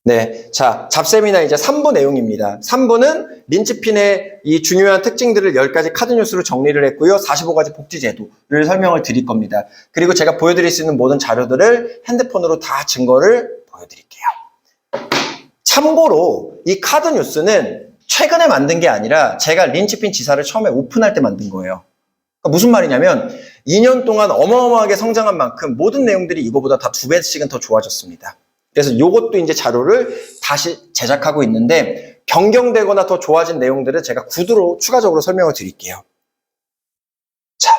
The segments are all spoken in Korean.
네, 자, 잡세미나 이제 3부 내용입니다. 3부는 린치핀의 이 중요한 특징들을 10가지 카드 뉴스로 정리를 했고요. 45가지 복지 제도를 설명을 드릴 겁니다. 그리고 제가 보여드릴 수 있는 모든 자료들을 핸드폰으로 다 증거를 보여드릴게요. 참고로 이 카드 뉴스는 최근에 만든 게 아니라 제가 린치핀 지사를 처음에 오픈할 때 만든 거예요. 그러니까 무슨 말이냐면 2년 동안 어마어마하게 성장한 만큼 모든 내용들이 이거보다 다 2배씩은 더 좋아졌습니다. 그래서 이것도 이제 자료를 다시 제작하고 있는데 변경되거나 더 좋아진 내용들을 제가 구두로 추가적으로 설명을 드릴게요. 자,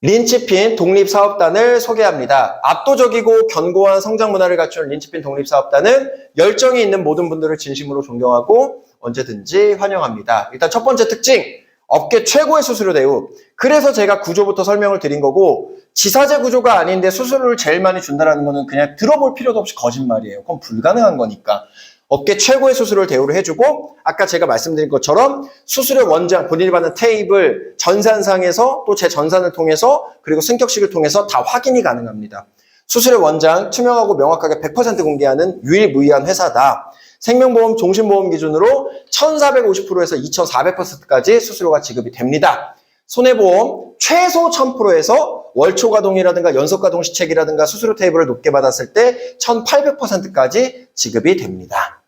린치핀 독립사업단을 소개합니다. 압도적이고 견고한 성장 문화를 갖춘 린치핀 독립사업단은 열정이 있는 모든 분들을 진심으로 존경하고 언제든지 환영합니다. 일단 첫 번째 특징, 업계 최고의 수수료 대우. 그래서 제가 구조부터 설명을 드린 거고 지사제 구조가 아닌데 수수료를 제일 많이 준다는 거는 그냥 들어볼 필요도 없이 거짓말이에요. 그건 불가능한 거니까. 업계 최고의 수수료를 대우를 해주고 아까 제가 말씀드린 것처럼 수수료 원장, 본인이 받는 테이블, 전산상에서 또 제 전산을 통해서 그리고 승격식을 통해서 다 확인이 가능합니다. 수수료 원장 투명하고 명확하게 100% 공개하는 유일무이한 회사다. 생명보험, 종신보험 기준으로 1450%에서 2400%까지 수수료가 지급이 됩니다. 손해보험 최소 1000%에서 월초가동이라든가 연속가동 시책이라든가 수수료 테이블을 높게 받았을 때 1800%까지 지급이 됩니다.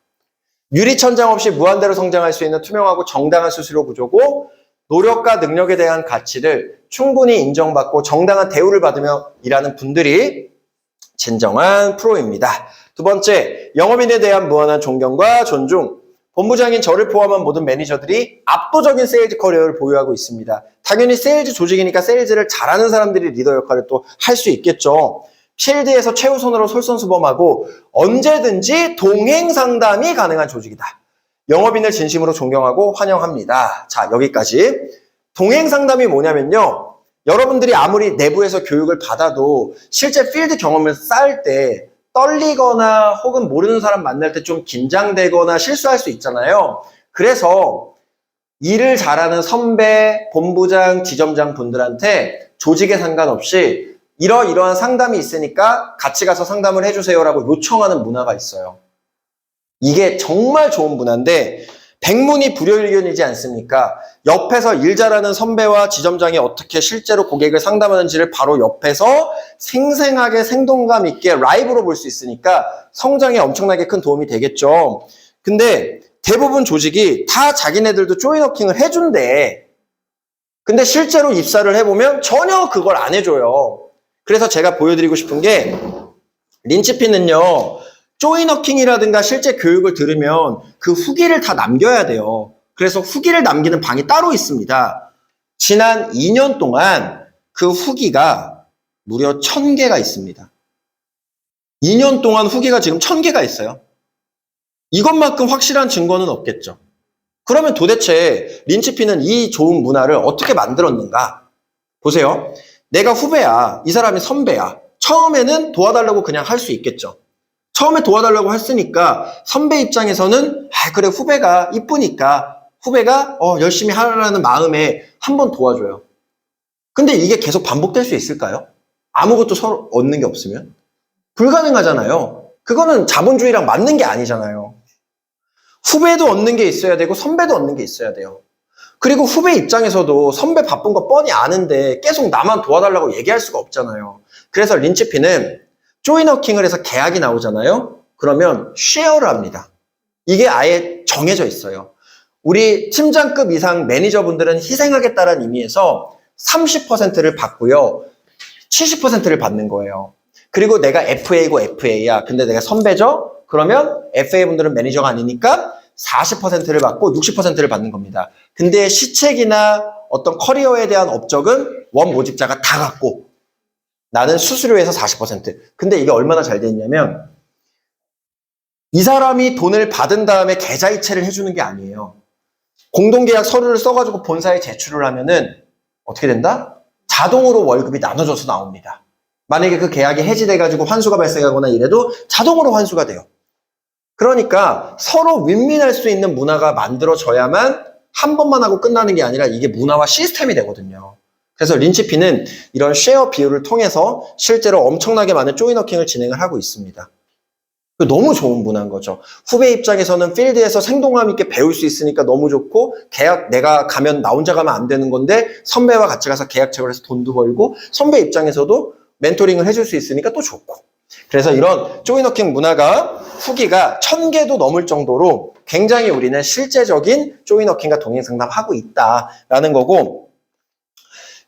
유리천장 없이 무한대로 성장할 수 있는 투명하고 정당한 수수료 구조고 노력과 능력에 대한 가치를 충분히 인정받고 정당한 대우를 받으며 일하는 분들이 진정한 프로입니다. 두 번째, 영업인에 대한 무한한 존경과 존중. 본부장인 저를 포함한 모든 매니저들이 압도적인 세일즈 커리어를 보유하고 있습니다. 당연히 세일즈 조직이니까 세일즈를 잘하는 사람들이 리더 역할을 또 할 수 있겠죠. 필드에서 최우선으로 솔선수범하고 언제든지 동행 상담이 가능한 조직이다. 영업인을 진심으로 존경하고 환영합니다. 자, 여기까지. 동행 상담이 뭐냐면요. 여러분들이 아무리 내부에서 교육을 받아도 실제 필드 경험을 쌓을 때 떨리거나 혹은 모르는 사람 만날 때 좀 긴장되거나 실수할 수 있잖아요. 그래서 일을 잘하는 선배, 본부장, 지점장 분들한테 조직에 상관없이 이러이러한 상담이 있으니까 같이 가서 상담을 해주세요라고 요청하는 문화가 있어요. 이게 정말 좋은 문화인데 백문이 불여일견이지 않습니까? 옆에서 일 잘하는 선배와 지점장이 어떻게 실제로 고객을 상담하는지를 바로 옆에서 생생하게 생동감 있게 라이브로 볼 수 있으니까 성장에 엄청나게 큰 도움이 되겠죠. 근데 대부분 조직이 다 자기네들도 조인워킹을 해준대. 근데 실제로 입사를 해보면 전혀 그걸 안 해줘요. 그래서 제가 보여드리고 싶은 게 린치핀은요. 조인워킹이라든가 실제 교육을 들으면 그 후기를 다 남겨야 돼요. 그래서 후기를 남기는 방이 따로 있습니다. 지난 2년 동안 그 후기가 무려 1000개가 있습니다. 2년 동안 후기가 지금 1000개가 있어요. 이것만큼 확실한 증거는 없겠죠. 그러면 도대체 린치핀은 이 좋은 문화를 어떻게 만들었는가? 보세요. 내가 후배야. 이 사람이 선배야. 처음에는 도와달라고 그냥 할 수 있겠죠. 처음에 도와달라고 했으니까 선배 입장에서는 그래 후배가 이쁘니까 후배가 열심히 하라는 마음에 한번 도와줘요. 근데 이게 계속 반복될 수 있을까요? 아무것도 서로 얻는 게 없으면? 불가능하잖아요. 그거는 자본주의랑 맞는 게 아니잖아요. 후배도 얻는 게 있어야 되고 선배도 얻는 게 있어야 돼요. 그리고 후배 입장에서도 선배 바쁜 거 뻔히 아는데 계속 나만 도와달라고 얘기할 수가 없잖아요. 그래서 린치핀은 조인워킹을 해서 계약이 나오잖아요. 그러면 쉐어를 합니다. 이게 아예 정해져 있어요. 우리 팀장급 이상 매니저분들은 희생하겠다는 의미에서 30%를 받고요. 70%를 받는 거예요. 그리고 내가 FA고 FA야. 근데 내가 선배죠? 그러면 FA분들은 매니저가 아니니까 40%를 받고 60%를 받는 겁니다. 근데 시책이나 어떤 커리어에 대한 업적은 원 모집자가 다 갖고 나는 수수료에서 40%. 근데 이게 얼마나 잘 돼 있냐면 이 사람이 돈을 받은 다음에 계좌이체를 해주는 게 아니에요. 공동계약 서류를 써가지고 본사에 제출을 하면은 어떻게 된다? 자동으로 월급이 나눠져서 나옵니다. 만약에 그 계약이 해지돼가지고 환수가 발생하거나 이래도 자동으로 환수가 돼요. 그러니까 서로 윈윈할 수 있는 문화가 만들어져야만 한 번만 하고 끝나는 게 아니라 이게 문화와 시스템이 되거든요. 그래서 린치핀은 이런 쉐어 비율을 통해서 실제로 엄청나게 많은 조인워킹을 진행을 하고 있습니다. 너무 좋은 문화인 거죠. 후배 입장에서는 필드에서 생동감 있게 배울 수 있으니까 너무 좋고, 계약 내가 가면 나 혼자 가면 안 되는 건데 선배와 같이 가서 계약 체결 해서 돈도 벌고, 선배 입장에서도 멘토링을 해줄 수 있으니까 또 좋고. 그래서 이런 조이너킹 문화가 후기가 1000개도 넘을 정도로 굉장히 우리는 실제적인 조이너킹과 동행상담하고 있다라는 거고,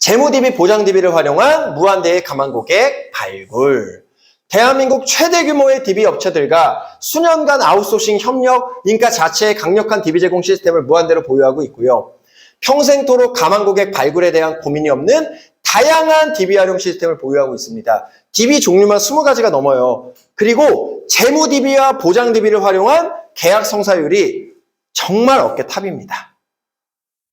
재무 DB, 보장 DB를 활용한 무한대의 가망 고객 발굴. 대한민국 최대 규모의 DB 업체들과 수년간 아웃소싱 협력, 인가 자체의 강력한 DB 제공 시스템을 무한대로 보유하고 있고요. 평생토록 가망 고객 발굴에 대한 고민이 없는 다양한 DB 활용 시스템을 보유하고 있습니다. DB 종류만 20가지가 넘어요. 그리고 재무 DB와 보장 DB를 활용한 계약 성사율이 정말 업계 탑입니다.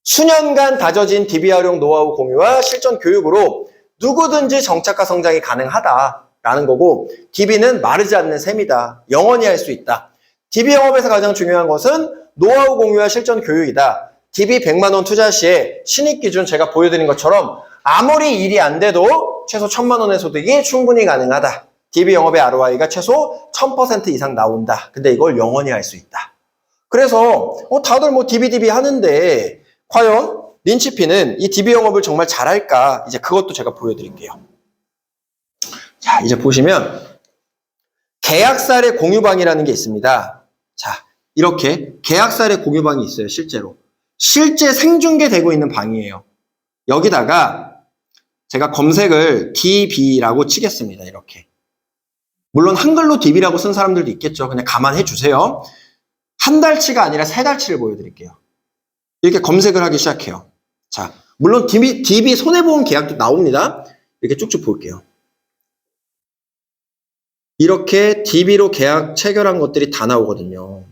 수년간 다져진 DB 활용 노하우 공유와 실전 교육으로 누구든지 정착과 성장이 가능하다라는 거고, DB는 마르지 않는 셈이다. 영원히 할 수 있다. DB 영업에서 가장 중요한 것은 노하우 공유와 실전 교육이다. DB 100만 원 투자 시에 신입 기준 제가 보여드린 것처럼 아무리 일이 안 돼도 최소 1000만 원의 소득이 충분히 가능하다. DB 영업의 ROI가 최소 1000% 이상 나온다. 근데 이걸 영원히 할 수 있다. 그래서 다들 뭐 DB 하는데 과연 린치피는 이 DB 영업을 정말 잘할까? 이제 그것도 제가 보여드릴게요. 자, 이제 보시면 계약 사례 공유방이라는 게 있습니다. 자, 이렇게 계약 사례 공유방이 있어요, 실제로. 실제 생중계되고 있는 방이에요. 여기다가 제가 검색을 DB라고 치겠습니다, 이렇게. 물론 한글로 DB라고 쓴 사람들도 있겠죠. 그냥 감안해 주세요. 한 달치가 아니라 3달치를 보여드릴게요. 이렇게 검색을 하기 시작해요. 자, 물론 DB 손해보험 계약도 나옵니다. 이렇게 쭉쭉 볼게요. 이렇게 DB로 계약 체결한 것들이 다 나오거든요.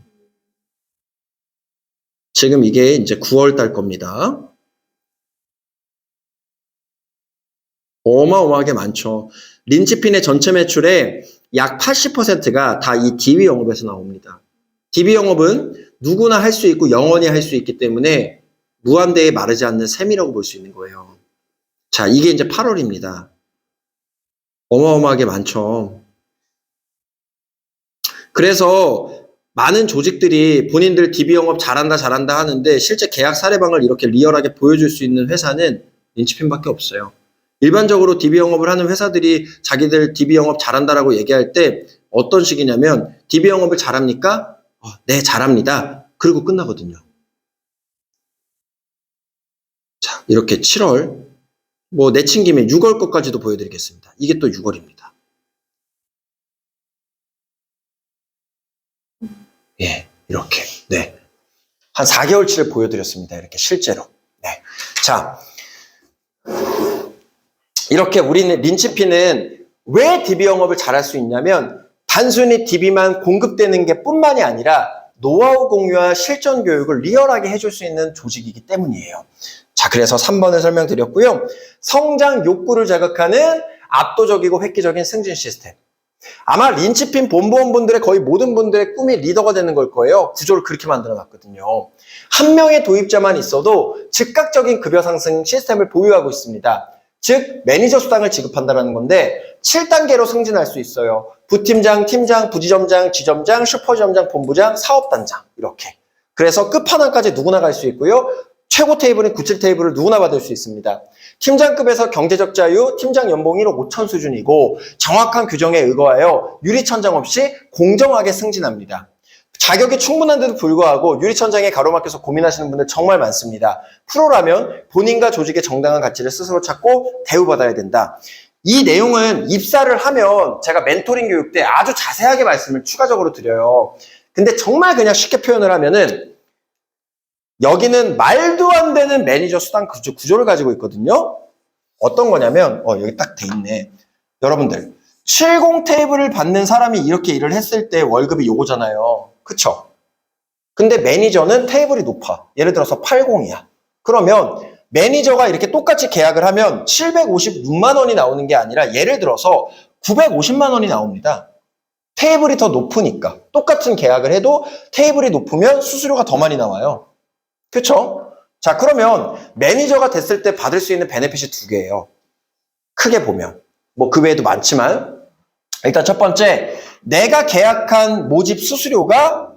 지금 이게 이제 9월 달 겁니다. 어마어마하게 많죠. 린치핀의 전체 매출의 약 80%가 다 이 DB 영업에서 나옵니다. DB 영업은 누구나 할 수 있고 영원히 할 수 있기 때문에 무한대에 마르지 않는 셈이라고 볼 수 있는 거예요. 자, 이게 이제 8월입니다. 어마어마하게 많죠. 그래서 많은 조직들이 본인들 DB 영업 잘한다 하는데 실제 계약 사례방을 이렇게 리얼하게 보여줄 수 있는 회사는 린치핀밖에 없어요. 일반적으로 DB 영업을 하는 회사들이 자기들 DB 영업 잘한다라고 얘기할 때 어떤 식이냐면, DB 영업을 잘합니까? 네, 잘합니다. 그리고 끝나거든요. 자, 이렇게 7월, 뭐 내친 김에 6월 것까지도 보여드리겠습니다. 이게 또 6월입니다. 예, 이렇게. 네. 한 4개월치를 보여드렸습니다. 이렇게 실제로. 네. 자, 이렇게 우리는 린치피는 왜 DB 영업을 잘할 수 있냐면, 단순히 DB만 공급되는 게 뿐만이 아니라 노하우 공유와 실전 교육을 리얼하게 해줄 수 있는 조직이기 때문이에요. 자, 그래서 3번을 설명드렸고요. 성장 욕구를 자극하는 압도적이고 획기적인 승진 시스템. 아마 린치핀 본부원분들의 거의 모든 분들의 꿈이 리더가 되는 걸 거예요. 구조를 그렇게 만들어놨거든요. 한 명의 도입자만 있어도 즉각적인 급여 상승 시스템을 보유하고 있습니다. 즉 매니저 수당을 지급한다는 건데 7단계로 승진할 수 있어요. 부팀장, 팀장, 부지점장, 지점장, 슈퍼지점장, 본부장, 사업단장 이렇게. 그래서 끝판왕까지 누구나 갈 수 있고요. 최고 테이블인 97 테이블을 누구나 받을 수 있습니다. 팀장급에서 경제적 자유, 팀장 연봉 1억 5천 수준이고 정확한 규정에 의거하여 유리천장 없이 공정하게 승진합니다. 자격이 충분한데도 불구하고 유리천장에 가로막혀서 고민하시는 분들 정말 많습니다. 프로라면 본인과 조직의 정당한 가치를 스스로 찾고 대우받아야 된다. 이 내용은 입사를 하면 제가 멘토링 교육 때 아주 자세하게 말씀을 추가적으로 드려요. 근데 정말 그냥 쉽게 표현을 하면은 여기는 말도 안 되는 매니저 수당 구조를 가지고 있거든요. 어떤 거냐면 여기 딱 돼 있네. 여러분들 70 테이블을 받는 사람이 이렇게 일을 했을 때 월급이 요거잖아요. 그쵸? 근데 매니저는 테이블이 높아. 예를 들어서 80이야. 그러면 매니저가 이렇게 똑같이 계약을 하면 756만 원이 나오는 게 아니라 예를 들어서 950만 원이 나옵니다. 테이블이 더 높으니까. 똑같은 계약을 해도 테이블이 높으면 수수료가 더 많이 나와요. 그쵸? 자, 그러면 매니저가 됐을 때 받을 수 있는 베네핏이 2개예요. 크게 보면. 뭐 그 외에도 많지만 일단 첫 번째, 내가 계약한 모집 수수료가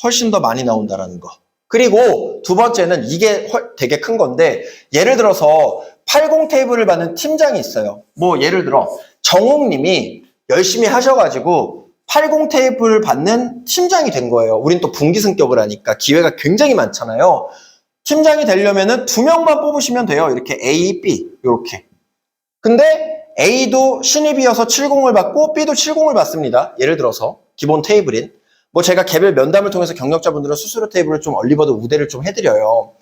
훨씬 더 많이 나온다라는 거. 그리고 두 번째는 이게 되게 큰 건데, 예를 들어서 80 테이블을 받는 팀장이 있어요. 뭐 예를 들어 정옥님이 열심히 하셔가지고 80 테이블을 받는 팀장이 된 거예요. 우린 또 분기승격을 하니까 기회가 굉장히 많잖아요. 팀장이 되려면은 2명만 뽑으시면 돼요. 이렇게 A, B 이렇게. 근데 A도 신입이어서 70을 받고 B도 70을 받습니다. 예를 들어서 기본 테이블인. 뭐 제가 개별 면담을 통해서 경력자분들은 수수료 테이블을 좀 얼리버드 우대를 좀 해드려요.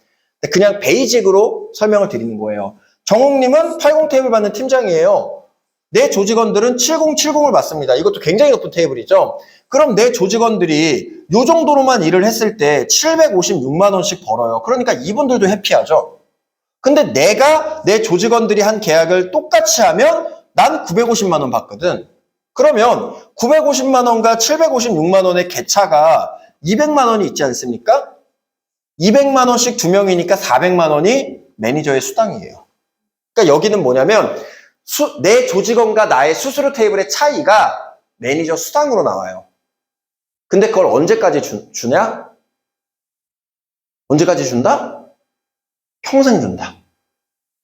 그냥 베이직으로 설명을 드리는 거예요. 정옥님은 80 테이블 받는 팀장이에요. 내 조직원들은 70을 받습니다. 이것도 굉장히 높은 테이블이죠. 그럼 내 조직원들이 이 정도로만 일을 했을 때 756만 원씩 벌어요. 그러니까 이분들도 해피하죠. 근데 내가 내 조직원들이 한 계약을 똑같이 하면 난 950만 원 받거든. 그러면 950만 원과 756만 원의 갭차가 200만 원이 있지 않습니까? 200만 원씩 2명이니까 400만 원이 매니저의 수당이에요. 그러니까 여기는 뭐냐면 내 조직원과 나의 수수료 테이블의 차이가 매니저 수당으로 나와요. 근데 그걸 언제까지 주냐? 언제까지 준다? 평생 준다.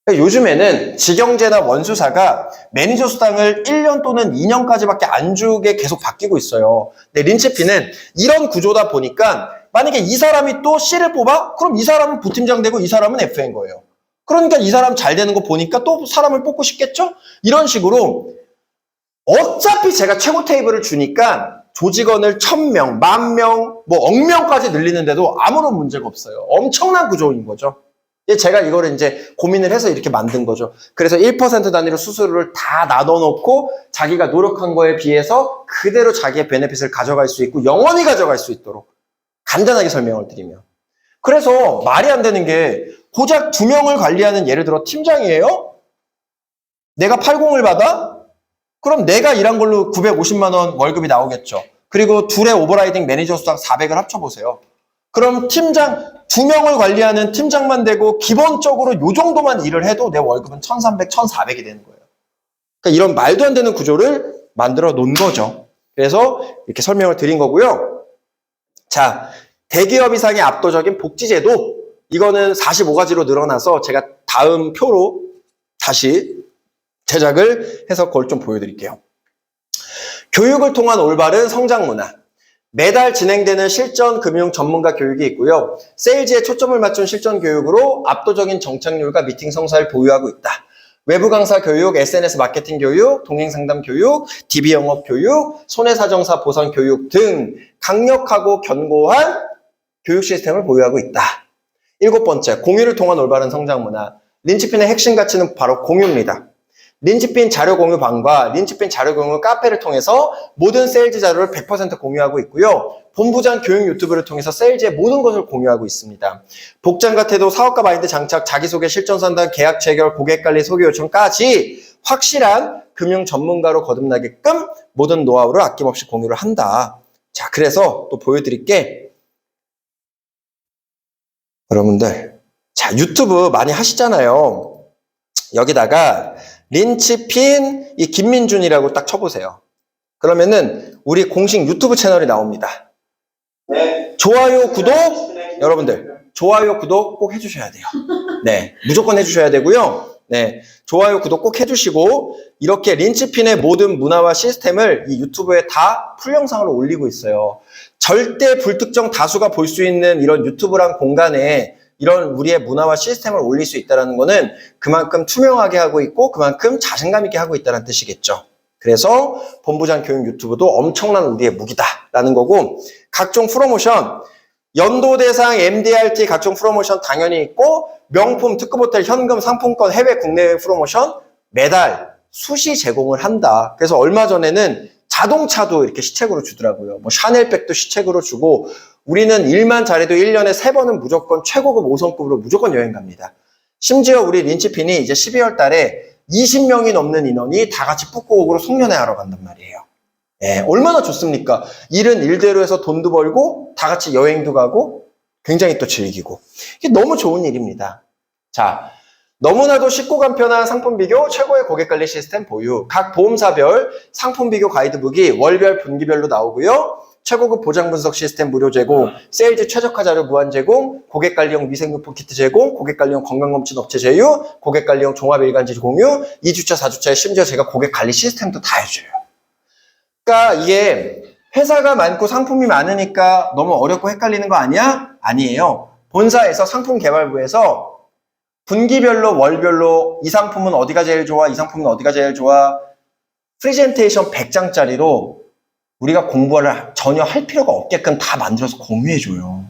그러니까 요즘에는 직영제나 원수사가 매니저 수당을 1년 또는 2년까지밖에 안 주게 계속 바뀌고 있어요. 근데 린치피는 이런 구조다 보니까 만약에 이 사람이 또 C를 뽑아? 그럼 이 사람은 부팀장 되고 이 사람은 F인 거예요. 그러니까 이 사람 잘 되는 거 보니까 또 사람을 뽑고 싶겠죠? 이런 식으로 어차피 제가 최고 테이블을 주니까 조직원을 1000명, 10,000명, 뭐 억명까지 늘리는데도 아무런 문제가 없어요. 엄청난 구조인 거죠. 제가 이거를 이제 고민을 해서 이렇게 만든 거죠. 그래서 1% 단위로 수수료를 다 나눠놓고 자기가 노력한 거에 비해서 그대로 자기의 베네핏을 가져갈 수 있고 영원히 가져갈 수 있도록 간단하게 설명을 드리면. 그래서 말이 안 되는 게 고작 2명을 관리하는 예를 들어 팀장이에요? 내가 80을 받아? 그럼 내가 일한 걸로 950만 원 월급이 나오겠죠. 그리고 둘의 오버라이딩 매니저 수당 400을 합쳐보세요. 그럼 팀장, 2명을 관리하는 팀장만 되고 기본적으로 요 정도만 일을 해도 내 월급은 1,300, 1,400이 되는 거예요. 그러니까 이런 말도 안 되는 구조를 만들어 놓은 거죠. 그래서 이렇게 설명을 드린 거고요. 자, 대기업 이상의 압도적인 복지제도, 이거는 45가지로 늘어나서 제가 다음 표로 다시 제작을 해서 그걸 좀 보여드릴게요. 교육을 통한 올바른 성장 문화. 매달 진행되는 실전 금융 전문가 교육이 있고요. 세일즈에 초점을 맞춘 실전 교육으로 압도적인 정착률과 미팅 성사를 보유하고 있다. 외부 강사 교육, SNS 마케팅 교육, 동행 상담 교육, DB 영업 교육, 손해사정사 보상 교육 등 강력하고 견고한 교육 시스템을 보유하고 있다. 7번째, 공유를 통한 올바른 성장 문화. 린치핀의 핵심 가치는 바로 공유입니다. 린치핀 자료 공유 방과 린치핀 자료 공유 카페를 통해서 모든 세일즈 자료를 100% 공유하고 있고요. 본부장 교육 유튜브를 통해서 세일즈의 모든 것을 공유하고 있습니다. 복장과 태도, 사업가 마인드 장착, 자기소개, 실전 상담, 계약 체결, 고객 관리, 소개 요청까지 확실한 금융 전문가로 거듭나게끔 모든 노하우를 아낌없이 공유를 한다. 자, 그래서 또 보여드릴 게 여러분들, 자, 유튜브 많이 하시잖아요. 여기다가 린치핀 이 김민준이라고 딱 쳐보세요. 그러면은 우리 공식 유튜브 채널이 나옵니다. 네. 좋아요, 구독, 여러분들 좋아요, 구독 꼭 해주셔야 돼요. 네, 무조건 해주셔야 되고요. 네, 좋아요, 구독 꼭 해주시고 이렇게 린치핀의 모든 문화와 시스템을 이 유튜브에 다 풀 영상으로 올리고 있어요. 절대 불특정 다수가 볼 수 있는 이런 유튜브란 공간에 이런 우리의 문화와 시스템을 올릴 수 있다는 것은 그만큼 투명하게 하고 있고 그만큼 자신감 있게 하고 있다는 뜻이겠죠. 그래서 본부장 교육 유튜브도 엄청난 우리의 무기다라는 거고, 각종 프로모션, 연도대상, MDRT 각종 프로모션 당연히 있고, 명품, 특급 호텔, 현금, 상품권, 해외, 국내 프로모션 매달 수시 제공을 한다. 그래서 얼마 전에는 자동차도 이렇게 시책으로 주더라고요. 뭐 샤넬백도 시책으로 주고, 우리는 일만 잘해도 1년에 3번은 무조건 최고급 5성급으로 무조건 여행 갑니다. 심지어 우리 린치핀이 이제 12월 달에 20명이 넘는 인원이 다 같이 푸꾸옥으로 송년회 하러 간단 말이에요. 예, 얼마나 좋습니까? 일은 일대로 해서 돈도 벌고 다 같이 여행도 가고 굉장히 또 즐기고. 이게 너무 좋은 일입니다. 자, 너무나도 쉽고 간편한 상품 비교, 최고의 고객 관리 시스템 보유. 각 보험사별 상품 비교 가이드북이 월별, 분기별로 나오고요. 최고급 보장 분석 시스템 무료 제공, 세일즈 최적화 자료 무한 제공, 고객 관리용 위생용품 키트 제공, 고객 관리용 건강검진 업체 제휴, 고객 관리용 종합 일간지 공유, 2주차, 4주차에 심지어 제가 고객 관리 시스템도 다 해줘요. 그러니까 이게 회사가 많고 상품이 많으니까 너무 어렵고 헷갈리는 거 아니야? 아니에요. 본사에서 상품개발부에서 분기별로 월별로 이 상품은 어디가 제일 좋아? 이 상품은 어디가 제일 좋아? 프레젠테이션 100장짜리로 우리가 공부를 전혀 할 필요가 없게끔 다 만들어서 공유해줘요.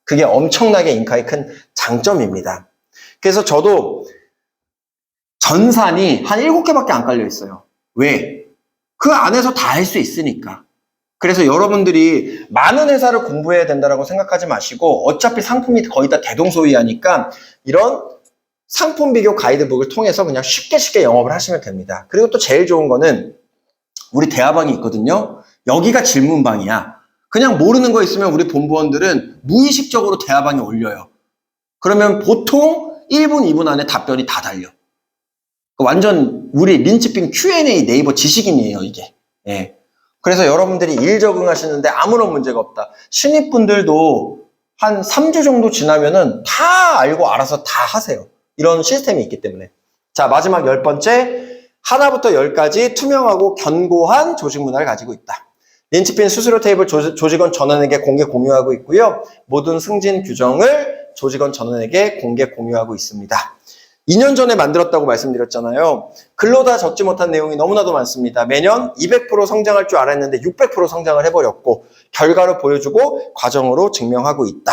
그게 엄청나게 인카의 큰 장점입니다. 그래서 저도 전산이 한 7개밖에 안 깔려 있어요. 왜? 그 안에서 다 할 수 있으니까. 그래서 여러분들이 많은 회사를 공부해야 된다고 생각하지 마시고 어차피 상품이 거의 다 대동소이하니까 이런 상품 비교 가이드북을 통해서 그냥 쉽게 영업을 하시면 됩니다. 그리고 또 제일 좋은 거는 우리 대화방이 있거든요. 여기가 질문방이야. 그냥 모르는 거 있으면 우리 본부원들은 무의식적으로 대화방에 올려요. 그러면 보통 1분, 2분 안에 답변이 다 달려. 완전 우리 린치핀 Q&A 네이버 지식인이에요, 이게. 예. 그래서 여러분들이 일 적응하시는데 아무런 문제가 없다. 신입분들도 한 3주 정도 지나면은 다 알고 알아서 다 하세요. 이런 시스템이 있기 때문에. 자, 마지막 10번째. 하나부터 10까지 투명하고 견고한 조직 문화를 가지고 있다. 린치핀 수수료 테이블 조직원 전원에게 공개 공유하고 있고요. 모든 승진 규정을 조직원 전원에게 공개 공유하고 있습니다. 2년 전에 만들었다고 말씀드렸잖아요. 근로다 적지 못한 내용이 너무나도 많습니다. 매년 200% 성장할 줄 알았는데 600% 성장을 해버렸고 결과로 보여주고 과정으로 증명하고 있다.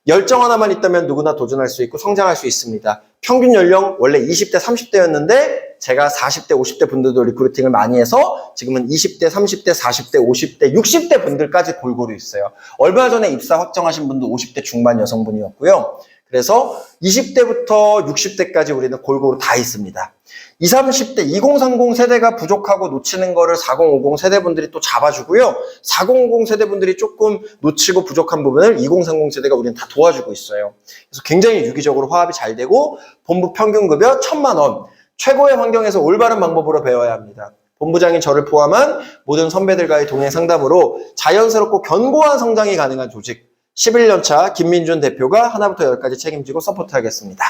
열정 하나만 있다면 누구나 도전할 수 있고 성장할 수 있습니다. 평균 연령 원래 20대, 30대였는데 제가 40대, 50대 분들도 리크루팅을 많이 해서 지금은 20대, 30대, 40대, 50대, 60대 분들까지 골고루 있어요. 얼마 전에 입사 확정하신 분도 50대 중반 여성분이었고요. 그래서 20대부터 60대까지 우리는 골고루 다 있습니다. 20, 30대, 2030 세대가 부족하고 놓치는 거를 4050 세대분들이 또 잡아주고요. 4050 세대분들이 조금 놓치고 부족한 부분을 2030 세대가 우리는 다 도와주고 있어요. 그래서 굉장히 유기적으로 화합이 잘 되고 본부 평균급여 1,000만 원. 최고의 환경에서 올바른 방법으로 배워야 합니다. 본부장인 저를 포함한 모든 선배들과의 동행 상담으로 자연스럽고 견고한 성장이 가능한 조직. 11년차 김민준 대표가 하나부터 10까지 책임지고 서포트하겠습니다.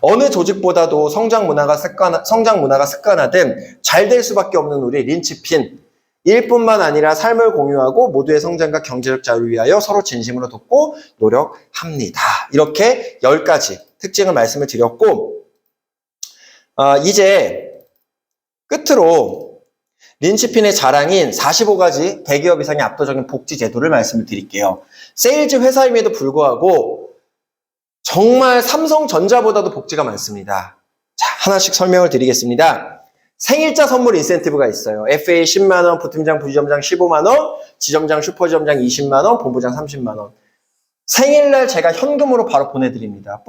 어느 조직보다도 성장 문화가 습관화된 잘 될 수밖에 없는 우리 린치핀. 일뿐만 아니라 삶을 공유하고 모두의 성장과 경제적 자유를 위하여 서로 진심으로 돕고 노력합니다. 이렇게 10가지 특징을 말씀을 드렸고 이제 끝으로 린치핀의 자랑인 45가지 대기업 이상의 압도적인 복지 제도를 말씀을 드릴게요. 세일즈 회사임에도 불구하고 정말 삼성전자보다도 복지가 많습니다. 자, 하나씩 설명을 드리겠습니다. 생일자 선물 인센티브가 있어요. FA 10만 원, 부팀장, 부지점장 15만 원, 지점장, 슈퍼지점장 20만 원, 본부장 30만 원. 생일날 제가 현금으로 바로 보내드립니다.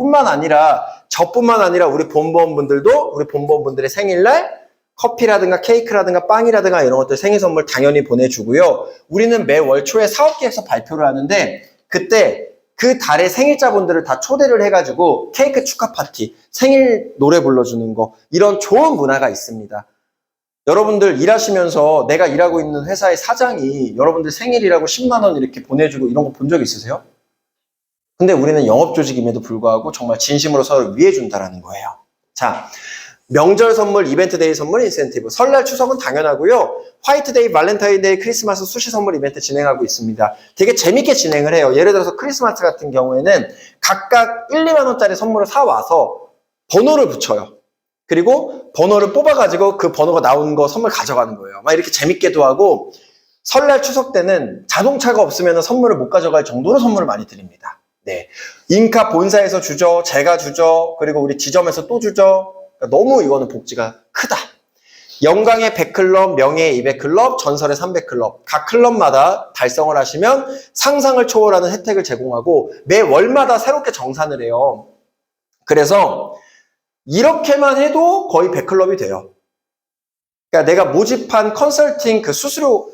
저뿐만 아니라 우리 본부원분들의 생일날 커피라든가 케이크라든가 빵이라든가 이런 것들 생일 선물 당연히 보내주고요. 우리는 매월 초에 사업계획서 발표를 하는데 그때 그 달의 생일자분들을 다 초대를 해가지고 케이크 축하 파티, 생일 노래 불러주는 거 이런 좋은 문화가 있습니다. 여러분들 일하시면서 내가 일하고 있는 회사의 사장이 여러분들 생일이라고 10만 원 이렇게 보내주고 이런 거 본 적 있으세요? 근데 우리는 영업조직임에도 불구하고 정말 진심으로 서로 위해준다라는 거예요. 자, 명절 선물, 이벤트데이 선물, 인센티브. 설날, 추석은 당연하고요. 화이트데이, 발렌타인데이, 크리스마스 수시 선물 이벤트 진행하고 있습니다. 되게 재밌게 진행을 해요. 예를 들어서 크리스마스 같은 경우에는 각각 1, 2만 원짜리 선물을 사와서 번호를 붙여요. 그리고 번호를 뽑아가지고 그 번호가 나온 거 선물 가져가는 거예요. 막 이렇게 재밌게도 하고 설날, 추석 때는 자동차가 없으면 선물을 못 가져갈 정도로 선물을 많이 드립니다. 네, 인카 본사에서 주죠. 제가 주죠. 그리고 우리 지점에서 또 주죠. 너무 이거는 복지가 크다. 영광의 100클럽, 명예의 200클럽, 전설의 300클럽. 각 클럽마다 달성을 하시면 상상을 초월하는 혜택을 제공하고 매 월마다 새롭게 정산을 해요. 그래서 이렇게만 해도 거의 100클럽이 돼요. 그러니까 내가 모집한 컨설팅 그 수수료